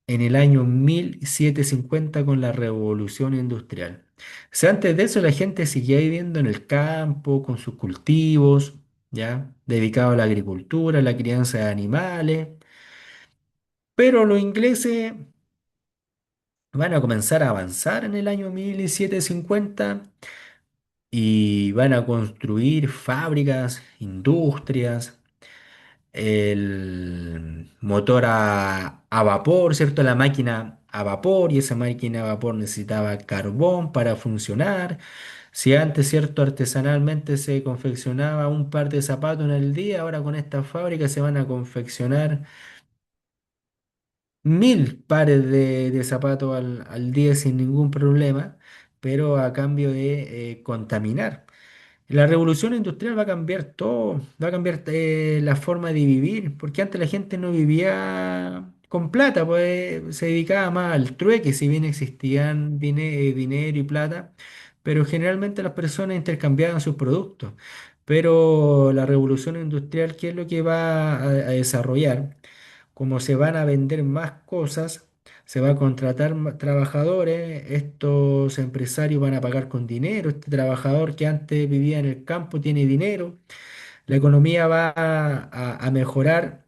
En el año 1750 con la revolución industrial. O sea, antes de eso la gente seguía viviendo en el campo, con sus cultivos, ¿ya? Dedicado a la agricultura, a la crianza de animales. Pero los ingleses van a comenzar a avanzar en el año 1750 y van a construir fábricas, industrias, el motor a vapor, ¿cierto? La máquina a vapor y esa máquina a vapor necesitaba carbón para funcionar. Si antes, ¿cierto? Artesanalmente se confeccionaba un par de zapatos en el día, ahora con esta fábrica se van a confeccionar 1000 pares de zapatos al día sin ningún problema, pero a cambio de contaminar. La revolución industrial va a cambiar todo, va a cambiar la forma de vivir, porque antes la gente no vivía con plata, pues se dedicaba más al trueque, si bien existían dinero y plata, pero generalmente las personas intercambiaban sus productos. Pero la revolución industrial, ¿qué es lo que va a desarrollar? Como se van a vender más cosas, se va a contratar trabajadores, estos empresarios van a pagar con dinero, este trabajador que antes vivía en el campo tiene dinero, la economía va a mejorar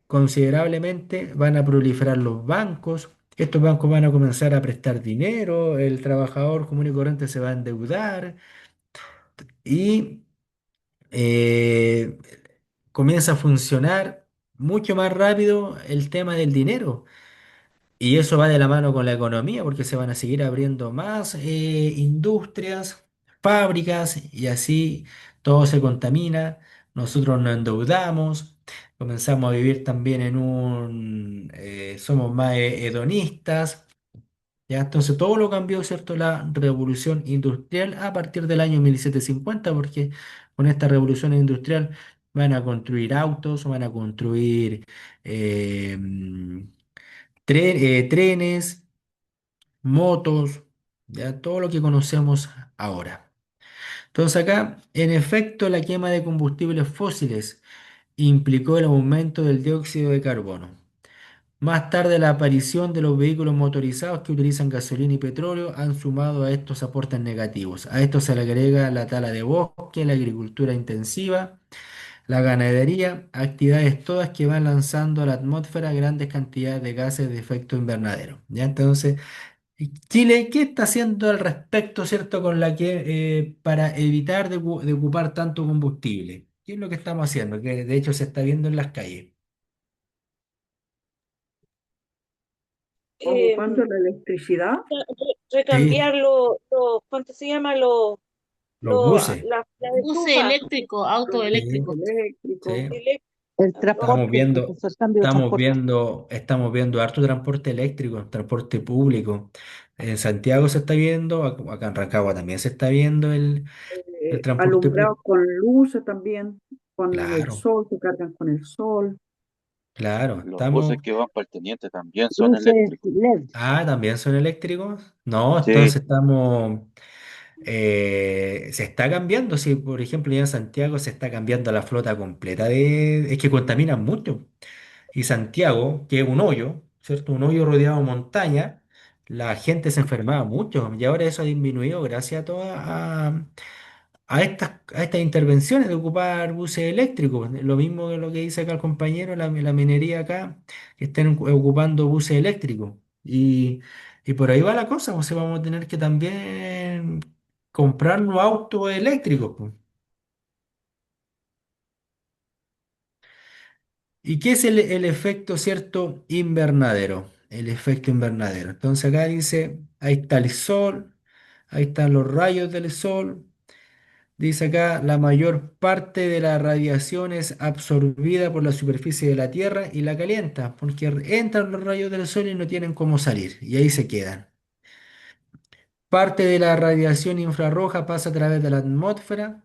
considerablemente, van a proliferar los bancos, estos bancos van a comenzar a prestar dinero, el trabajador común y corriente se va a endeudar y eh, comienza a funcionar mucho más rápido el tema del dinero. Y eso va de la mano con la economía, porque se van a seguir abriendo más industrias, fábricas, y así todo se contamina, nosotros nos endeudamos, comenzamos a vivir también somos más hedonistas, ¿ya? Entonces todo lo cambió, ¿cierto? La revolución industrial a partir del año 1750, porque con esta revolución industrial van a construir autos, van a construir eh, trenes, motos, ya todo lo que conocemos ahora. Entonces acá, en efecto, la quema de combustibles fósiles implicó el aumento del dióxido de carbono. Más tarde, la aparición de los vehículos motorizados que utilizan gasolina y petróleo han sumado a estos aportes negativos. A esto se le agrega la tala de bosque, la agricultura intensiva, la ganadería, actividades todas que van lanzando a la atmósfera grandes cantidades de gases de efecto invernadero. ¿Ya? Entonces, Chile, ¿qué está haciendo al respecto, cierto, con la que para evitar de ocupar tanto combustible? ¿Qué es lo que estamos haciendo? Que de hecho se está viendo en las calles. Eh, Ocupando la electricidad, Recambiar Sí, ¿cuánto se llama? los buses. Las Buses estufas eléctricos, los autos Sí, eléctricos. eléctricos, sí. El los Estamos transporte, viendo, profesor, cambio de transporte. estamos viendo harto transporte eléctrico, transporte público. En Santiago se está viendo, acá en Rancagua también se está viendo el transporte alumbrados público. con luces también, con el Claro, sol, se cargan con el sol. claro. Los buses Estamos. que van para el teniente también son Luces eléctricos. LED. Ah, también son eléctricos. No, Sí, entonces se está cambiando. Si, por ejemplo, ya en Santiago se está cambiando la flota completa es que contaminan mucho. Y Santiago, que es un hoyo, ¿cierto? Un hoyo rodeado de montaña, la gente se enfermaba mucho y ahora eso ha disminuido gracias a estas intervenciones de ocupar buses eléctricos. Lo mismo que lo que dice acá el compañero, la minería acá, que estén ocupando buses eléctricos. Y por ahí va la cosa, o sea, vamos a tener que también comprarnos autos eléctricos, pues. ¿Y qué es el efecto, cierto, invernadero? El efecto invernadero. Entonces acá dice, ahí está el sol, ahí están los rayos del sol. Dice acá, la mayor parte de la radiación es absorbida por la superficie de la Tierra y la calienta, porque entran los rayos del sol y no tienen cómo salir, y ahí se quedan. Parte de la radiación infrarroja pasa a través de la atmósfera,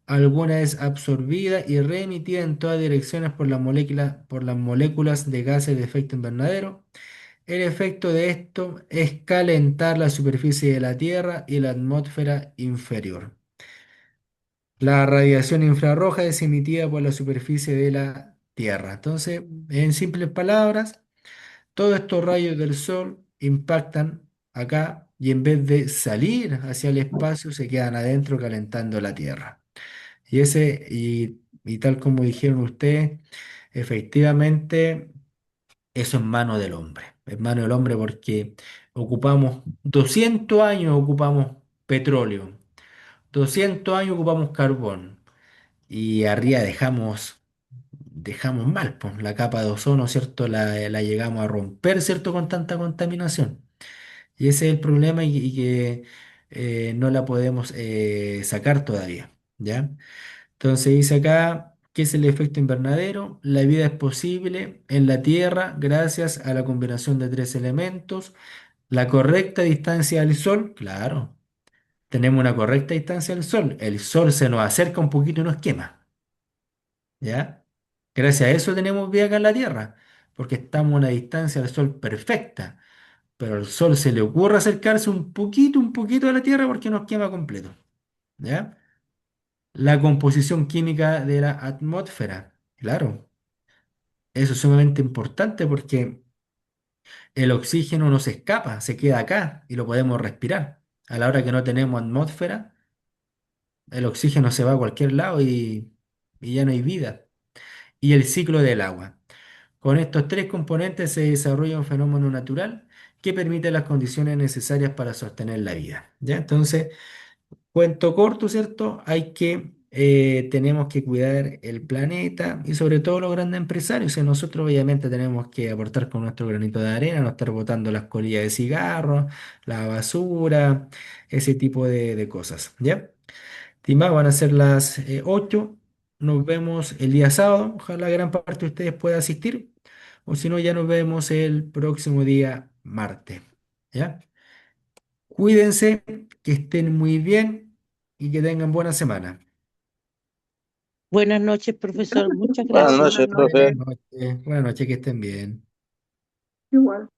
alguna es absorbida y reemitida en todas direcciones por las moléculas de gases de efecto invernadero. El efecto de esto es calentar la superficie de la Tierra y la atmósfera inferior. La radiación infrarroja es emitida por la superficie de la Tierra. Entonces, en simples palabras, todos estos rayos del Sol impactan acá y en vez de salir hacia el espacio, se quedan adentro calentando la Tierra. Y tal como dijeron ustedes, efectivamente, eso es mano del hombre. Es mano del hombre porque ocupamos 200 años, ocupamos petróleo, 200 años ocupamos carbón. Y arriba dejamos mal, pues, la capa de ozono, ¿cierto? La llegamos a romper, ¿cierto? Con tanta contaminación. Y ese es el problema y que no la podemos sacar todavía, ¿ya? Entonces dice acá, ¿qué es el efecto invernadero? La vida es posible en la Tierra gracias a la combinación de tres elementos. La correcta distancia del Sol, claro, tenemos una correcta distancia del Sol. El Sol se nos acerca un poquito y nos quema. ¿Ya? Gracias a eso tenemos vida acá en la Tierra, porque estamos a una distancia del Sol perfecta, pero al Sol se le ocurre acercarse un poquito a la Tierra porque nos quema completo, ¿ya? La composición química de la atmósfera, claro, eso es sumamente importante porque el oxígeno no se escapa, se queda acá y lo podemos respirar. A la hora que no tenemos atmósfera, el oxígeno se va a cualquier lado y ya no hay vida. Y el ciclo del agua. Con estos tres componentes se desarrolla un fenómeno natural que permite las condiciones necesarias para sostener la vida. ¿Ya? Entonces, cuento corto, ¿cierto? Tenemos que cuidar el planeta y sobre todo los grandes empresarios. Y nosotros obviamente tenemos que aportar con nuestro granito de arena, no estar botando las colillas de cigarros, la basura, ese tipo de cosas, ¿ya? Estimado, van a ser las 8. Nos vemos el día sábado. Ojalá gran parte de ustedes pueda asistir. O si no, ya nos vemos el próximo día martes, ¿ya? Cuídense, que estén muy bien y que tengan buena semana. Buenas noches, profesor. Muchas Buenas gracias. Buenas noches, profe. noches. Buenas noches, que estén bien. Igual.